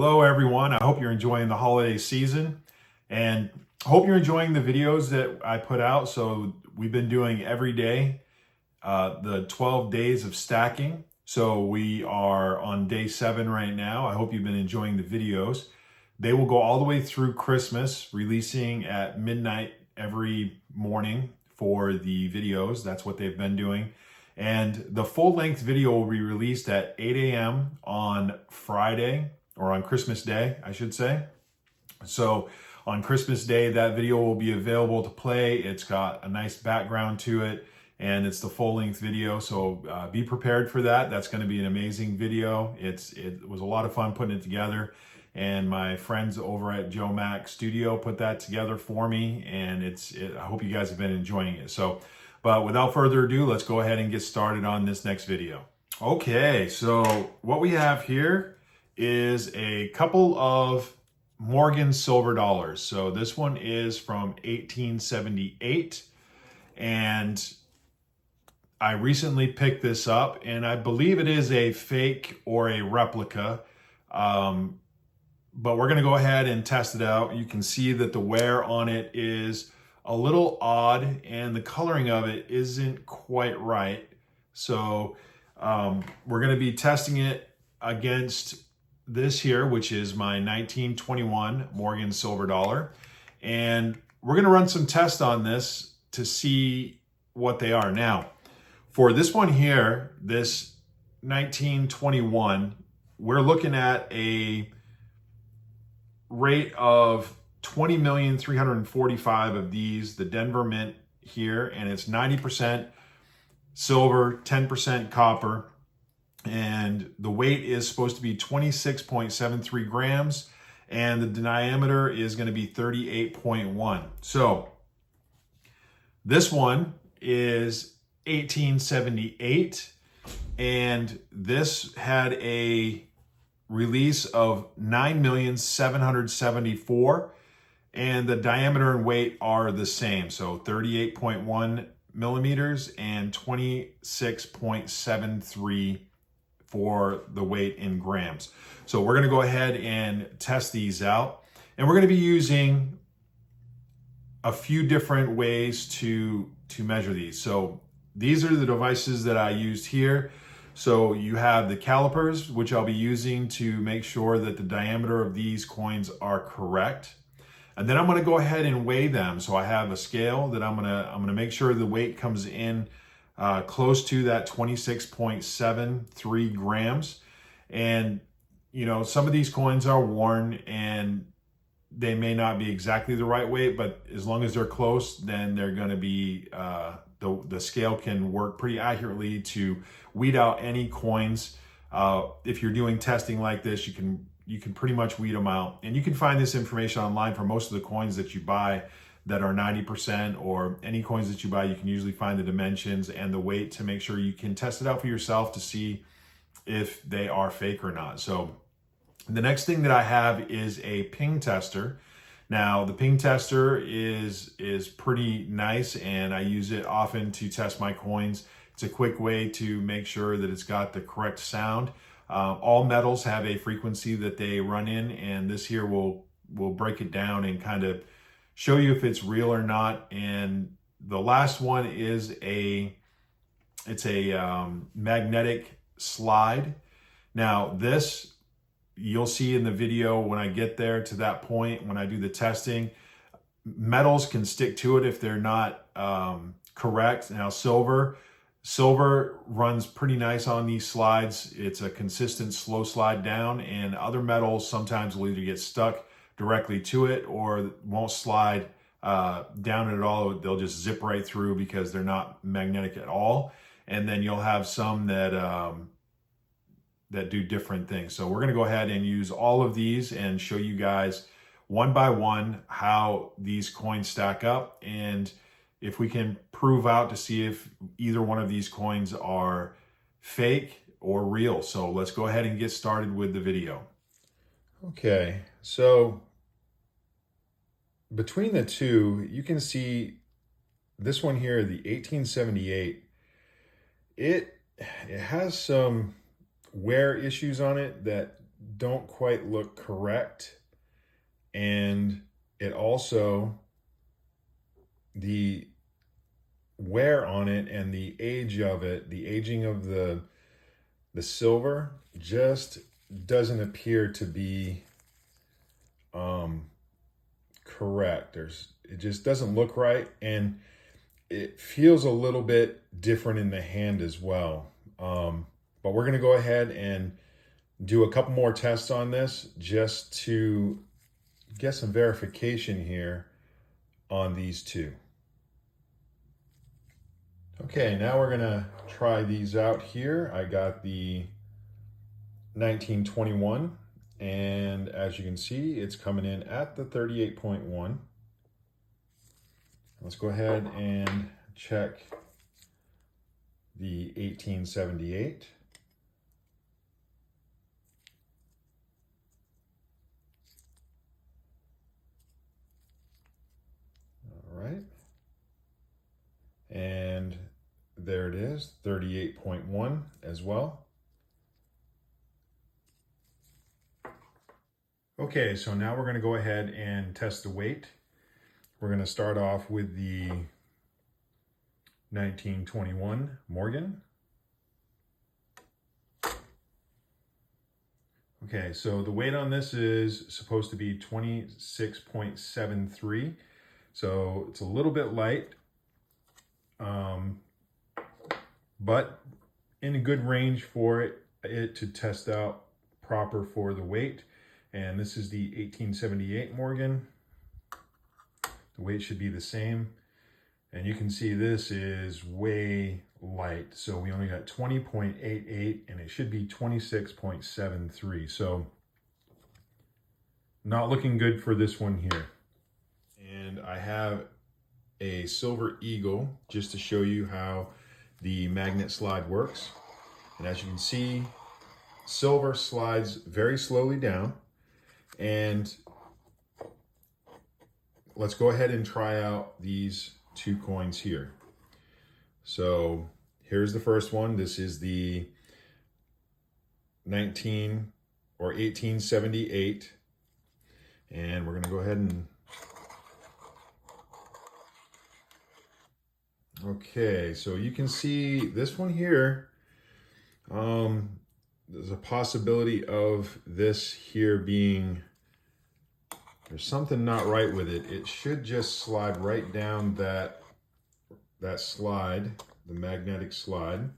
Hello everyone, I hope you're enjoying the holiday season and hope you're enjoying the videos that I put out. So we've been doing every day, the 12 days of stacking. So we are on day 7 right now. I hope you've been enjoying the videos. They will go all the way through Christmas, releasing at midnight every morning for the videos. That's what they've been doing. And the full-length video will be released at 8 a.m. on Friday, or on Christmas Day, I should say. So on Christmas Day, that video will be available to play. It's got a nice background to it, and it's the full-length video. So be prepared for that. That's going to be an amazing video. It was a lot of fun putting it together, and my friends over at Joe Mac Studio put that together for me, and I hope you guys have been enjoying it. But without further ado, let's go ahead and get started on this next video. Okay, so what we have here is a couple of Moragan silver dollars. So this one is from 1878, and I recently picked this up, and I believe it is a fake or a replica, but we're gonna go ahead and test it out. You can see that the wear on it is a little odd, and the coloring of it isn't quite right. So we're going to be testing it against this here, which is my 1921 Moragan silver dollar. And we're going to run some tests on this to see what they are. Now, for this one here, this 1921, we're looking at a rate of 20,345,000 of these, the Denver Mint here, and it's 90% silver, 10% copper, and the weight is supposed to be 26.73 grams, and the diameter is going to be 38.1. So this one is 1878, and this had a release of 9,774,000. And the diameter and weight are the same. So 38.1 millimeters and 26.73 for the weight in grams. So we're gonna go ahead and test these out. And we're gonna be using a few different ways to measure these. So these are the devices that I used here. So you have the calipers, which I'll be using to make sure that the diameter of these coins are correct. And then I'm going to go ahead and weigh them. So I have a scale that I'm going to make sure the weight comes in close to that 26.73 grams. And you know, some of these coins are worn and they may not be exactly the right weight, but as long as they're close, then they're going to be the scale can work pretty accurately to weed out any coins. If you're doing testing like this, you can pretty much weed them out. And you can find this information online for most of the coins that you buy that are 90%, or any coins that you buy. You can usually find the dimensions and the weight to make sure you can test it out for yourself to see if they are fake or not. So the next thing that I have is a ping tester. Now the ping tester is pretty nice, and I use it often to test my coins. It's a quick way to make sure that it's got the correct sound. All metals have a frequency that they run in, and this here will break it down and kind of show you if it's real or not. And the last one is it's a magnetic slide. Now this, you'll see in the video when I get there to that point, when I do the testing, metals can stick to it if they're not correct. Now Silver runs pretty nice on these slides. It's a consistent slow slide down, and other metals sometimes will either get stuck directly to it or won't slide down at all. They'll just zip right through because they're not magnetic at all. And then you'll have some that do different things. So we're gonna go ahead and use all of these and show you guys one by one how these coins stack up, and if we can prove out to see if either one of these coins are fake or real. So let's go ahead and get started with the video. Okay, so between the two, you can see this one here, the 1878, it has some wear issues on it that don't quite look correct. And it also, the wear on it and the age of it, the aging of the silver just doesn't appear to be correct. It just doesn't look right, and it feels a little bit different in the hand as well. But we're going to go ahead and do a couple more tests on this just to get some verification here on these two. Okay, now we're gonna try these out here. I got the 1921, and as you can see, it's coming in at the 38.1. Let's go ahead and check the 1878. All right. And there it is, 38.1 as well. Okay, so now we're going to go ahead and test the weight. We're going to start off with the 1921 Moragan. Okay, so the weight on this is supposed to be 26.73. So it's a little bit light, but in a good range for it to test out proper for the weight. And this is the 1878 Moragan. The weight should be the same. And you can see this is way light. So we only got 20.88 and it should be 26.73. So not looking good for this one here. And I have a Silver Eagle just to show you how the magnet slide works. And as you can see, silver slides very slowly down. And let's go ahead and try out these two coins here. So here's the first one. This is the 1878. And we're going to go ahead and okay, so you can see this one here. There's a possibility of this here being, there's something not right with it. It should just slide right down that slide, the magnetic slide.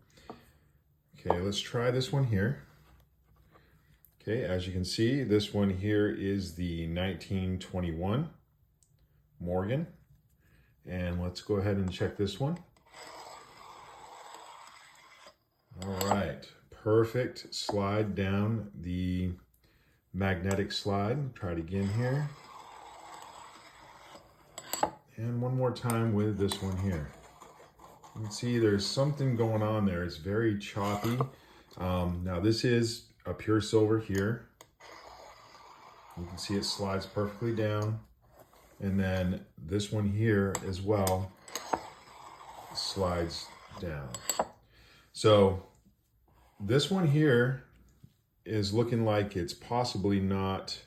Okay, let's try this one here. Okay, as you can see, this one here is the 1921 Moragan. And let's go ahead and check this one. All right, perfect slide down the magnetic slide. Try it again here. And one more time with this one here. You can see there's something going on there. It's very choppy. Now this is a pure silver here. You can see it slides perfectly down. And then this one here as well slides down. So this one here is looking like it's possibly not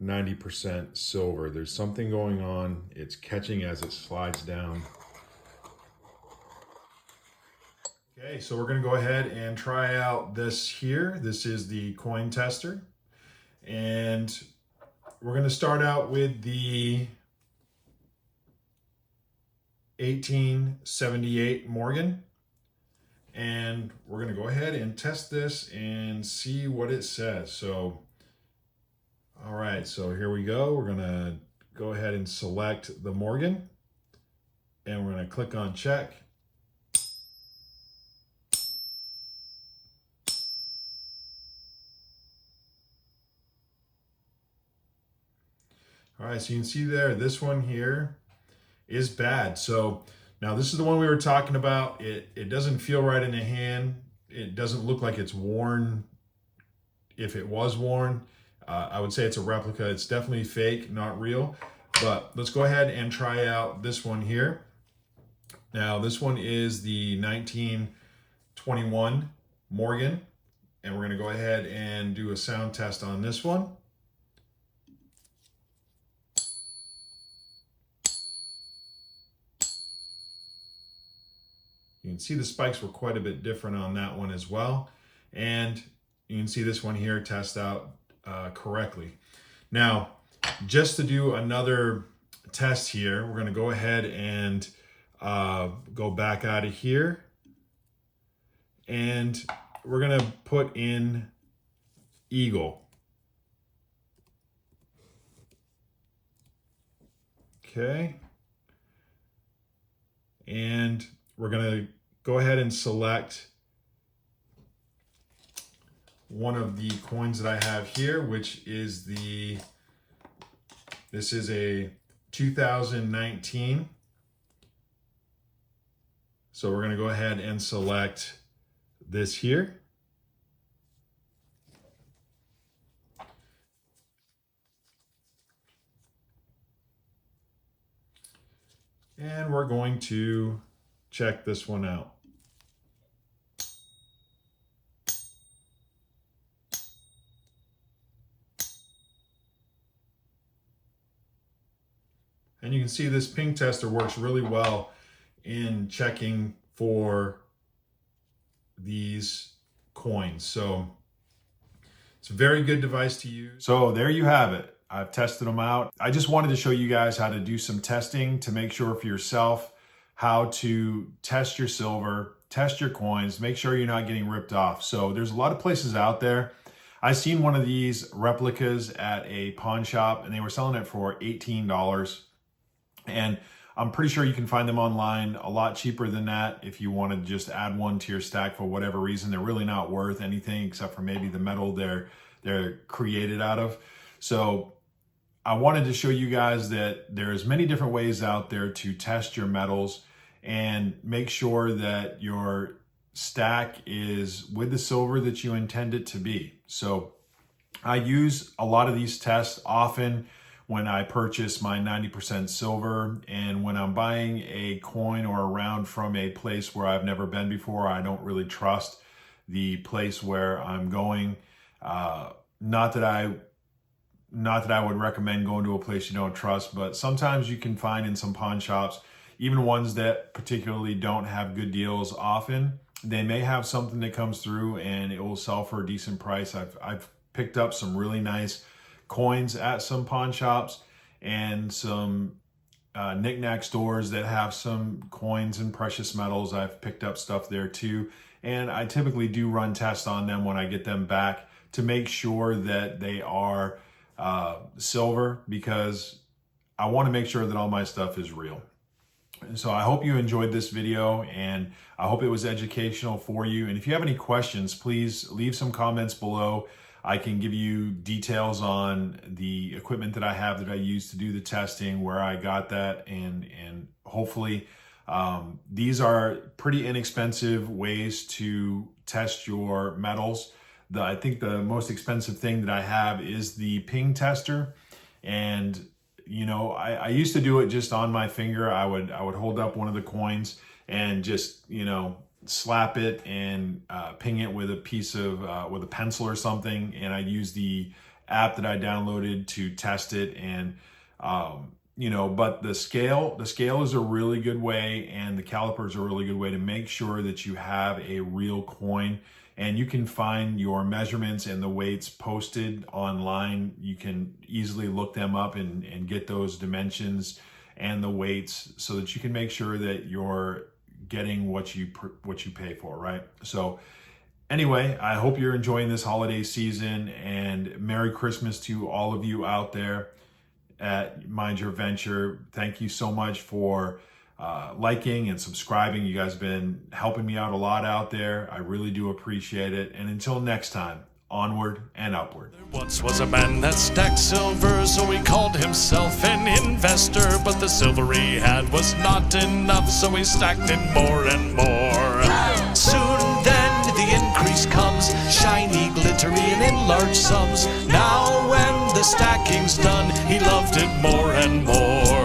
90% silver. There's something going on. It's catching as it slides down. Okay, so we're going to go ahead and try out this here. This is the coin tester. And we're going to start out with the 1878 Moragan. And we're going to go ahead and test this and see what it says. So, all right, so here we go. We're going to go ahead and select the Moragan. And we're going to click on check. All right, so you can see there, this one here is bad. So now this is the one we were talking about. It doesn't feel right in the hand. It doesn't look like it's worn. If it was worn, I would say it's a replica. It's definitely fake, not real. But let's go ahead and try out this one here. Now this one is the 1921 Moragan. and we're going to go ahead and do a sound test on this one. You can see the spikes were quite a bit different on that one as well. And you can see this one here test out correctly. Now, just to do another test here, we're going to go ahead and go back out of here. And we're going to put in Eagle. Okay. And we're going to go ahead and select one of the coins that I have here, which is this is a 2019. So we're going to go ahead and select this here. And we're going to check this one out. And you can see this ping tester works really well in checking for these coins. So it's a very good device to use. So there you have it. I've tested them out. I just wanted to show you guys how to do some testing to make sure for yourself how to test your silver, test your coins, make sure you're not getting ripped off. So there's a lot of places out there. I seen one of these replicas at a pawn shop and they were selling it for $18. And I'm pretty sure you can find them online a lot cheaper than that if you want to just add one to your stack for whatever reason. They're really not worth anything except for maybe the metal they're created out of. So I wanted to show you guys that there's many different ways out there to test your metals and make sure that your stack is with the silver that you intend it to be. So I use a lot of these tests often when I purchase my 90% silver, and when I'm buying a coin or a round from a place where I've never been before, I don't really trust the place where I'm going. Not that I would recommend going to a place you don't trust, but sometimes you can find in some pawn shops, even ones that particularly don't have good deals often, they may have something that comes through and it will sell for a decent price. I've picked up some really nice coins at some pawn shops and some knick-knack stores that have some coins and precious metals. I've picked up stuff there too. And I typically do run tests on them when I get them back to make sure that they are silver, because I want to make sure that all my stuff is real. So I hope you enjoyed this video and I hope it was educational for you. And if you have any questions, please leave some comments below. I can give you details on the equipment that I have that I use to do the testing, where I got that, and hopefully these are pretty inexpensive ways to test your metals. I think the most expensive thing that I have is the ping tester. And you know, I used to do it just on my finger. I would hold up one of the coins and just, you know, slap it and ping it with a piece of with a pencil or something, and I use the app that I downloaded to test it. And you know, but the scale is a really good way, and the caliper is a really good way to make sure that you have a real coin. And you can find your measurements and the weights posted online. You can easily look them up and get those dimensions and the weights so that you can make sure that you're getting what you pay for, right? So anyway, I hope you're enjoying this holiday season, and Merry Christmas to all of you out there at Mind Your Venture. Thank you so much for liking and subscribing. You guys have been helping me out a lot out there. I really do appreciate it. And until next time, onward and upward. There once was a man that stacked silver, so he called himself an investor. But the silver he had was not enough, so he stacked it more and more. Soon then the increase comes, shiny, glittery, and in large sums. Now when the stacking's done, he loved it more and more.